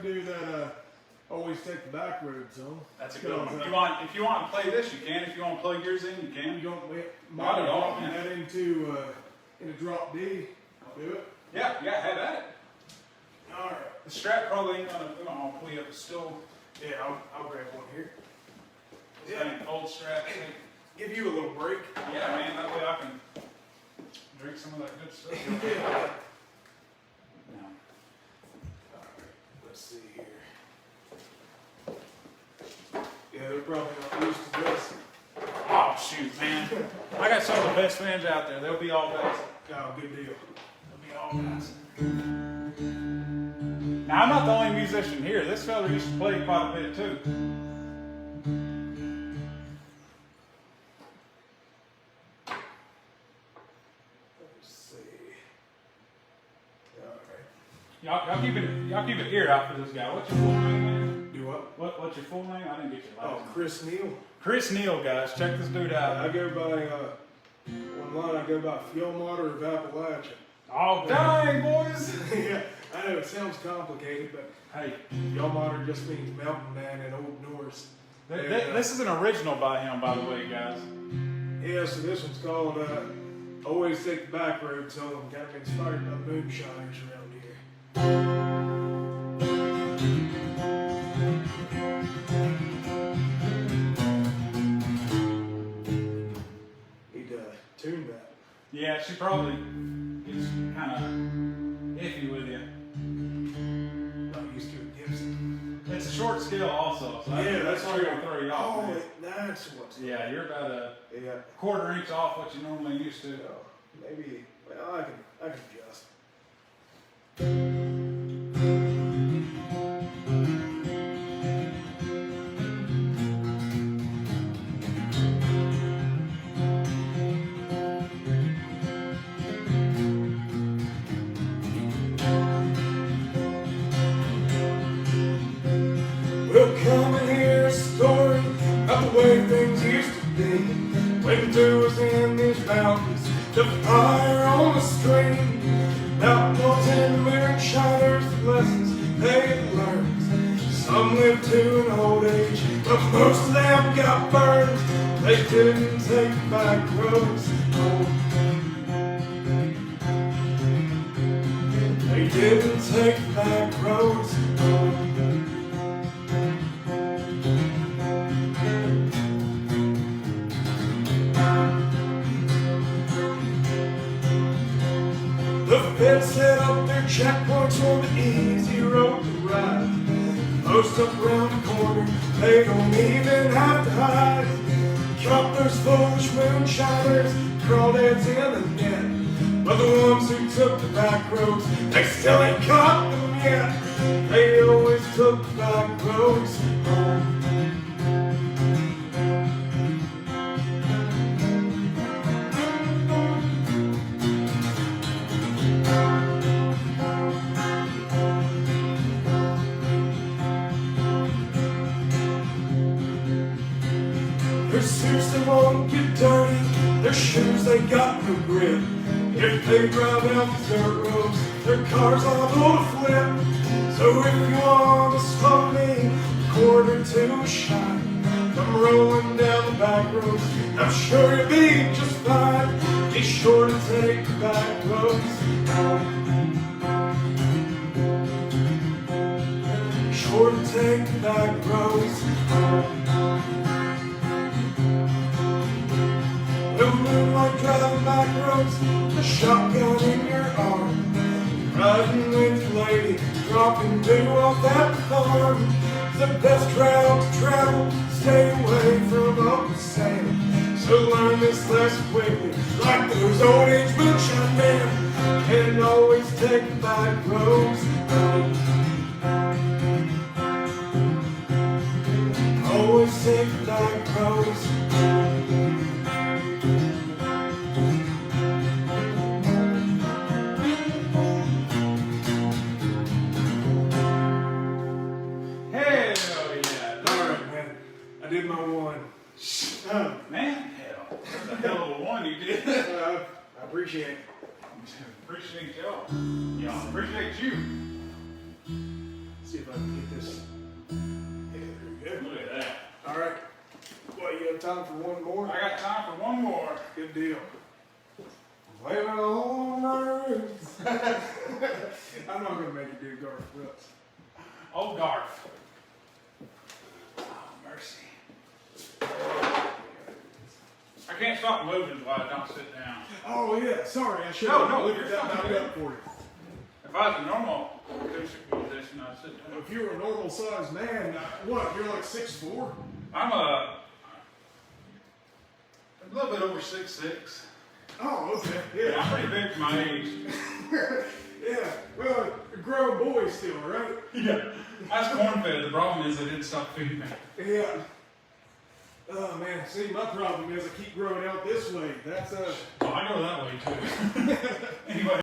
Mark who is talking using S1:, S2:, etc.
S1: to do that. Always take the back roads home.
S2: That's a good one. If you want to play this, you can. If you want to plug yours in, you can.
S1: You don't
S2: Not at all,
S1: dropping
S2: man.
S1: that into in a drop D. Do it.
S2: Yeah, have at it.
S1: All right.
S2: The strap probably ain't gonna. I'll pull you up. It's still.
S1: Yeah, I'll grab one here.
S2: Yeah. Old strap.
S1: Give you a little break.
S2: Yeah, man. That way I can drink some of that good stuff.
S1: Yeah.
S2: No.
S1: All right. Let's see here. Yeah, they're probably not used to this.
S2: Oh shoot, man! I got some of the best fans out there. They'll be all guys.
S1: Oh, good deal.
S2: They'll be all guys. Now I'm not the only musician here. This fella used to play quite a bit too.
S1: Let's see. All right.
S2: Y'all keep an ear out for this guy. What's your full name, man?
S1: Do what?
S2: What's your full name? I didn't get your last
S1: Oh,
S2: name.
S1: Chris Neal.
S2: Chris Neal, guys. Check this dude out.
S1: I go by online. I go by Fuel Motor of Appalachia.
S2: Oh, dang, boys!
S1: Yeah, I know it sounds complicated, but
S2: Hey,
S1: Fuel Motor just means mountain man in Old Norse.
S2: this is an original by him, by the way, guys.
S1: Yeah, so this one's called Always Take the Back Roads Home. Kind of inspired by moonshiners around here. He'd tune that.
S2: Yeah, she probably is kind of iffy with you.
S1: Not used to it, Gibson.
S2: It's a short scale also, so
S1: Yeah,
S2: that's why
S1: true.
S2: you're going to throw you off.
S1: Oh,
S2: man.
S1: that's what's
S2: Yeah, you're about a
S1: Yeah.
S2: quarter inch off what you normally used to.
S1: Oh, maybe. Well, I can adjust. We'll come and hear a story of the way things used to be. When there was in these mountains, the fire on the stream. Outlaws and moonshiners, the lessons they had learned. Some lived to an old age, but most of them got burned. They didn't take back roads home. They didn't take back roads home. The feds set up their checkpoints on the easy road to ride. Post up around the corner, they don't even have to hide. Caught those foolish moonshiners, crawdads in the net. But the ones who took the back roads, they still ain't caught them yet. They always took the back roads home. Their suits they won't get dirty, their shoes they got no grip. If they drive out the dirt roads, their cars liable to flip. So if you want to slow me, quarter to a shot, come rolling down the back roads, I'm sure you'll be just fine. Be sure to take the back roads home. Sure to take the back roads home. The moonlight driving back roads, a shotgun in your arm. Riding with your lady, dropping dew off that farm. The best route to travel, stay away from open sand. So learn this lesson quickly, like those old age moonshine men. And always take the back roads home. Always take the back roads home. I did my one.
S2: Man, hell. That's a hell of a one you did.
S1: I appreciate it.
S2: Appreciate y'all. Y'all appreciate you.
S1: See if I can get this. Yeah, there you go.
S2: Look at that.
S1: All right. Well, you have time for one more?
S2: I got time for one more.
S1: Good deal. Living on my roots. I'm not gonna make you do Garth Brooks.
S2: Oh, Garth. Oh, mercy. I can't stop moving while I don't sit down.
S1: Oh yeah, sorry, I should
S2: No,
S1: have
S2: no,
S1: looked
S2: you're
S1: that
S2: fine.
S1: back up for you.
S2: If I was a normal acoustic musician, I'd sit down.
S1: If you were a normal sized man, what? You're like 6'4"?
S2: I'm a little bit over 6'6".
S1: Oh, okay.
S2: Yeah,
S1: Yeah.
S2: I'm pretty big for my age.
S1: Yeah. Well, a grown boy still, right?
S2: Yeah. That's corn-fed. The problem is they didn't stop feeding me.
S1: Yeah. Oh man, see, my problem is I keep growing out this way. That's
S2: Well, I go that way too. Anyway.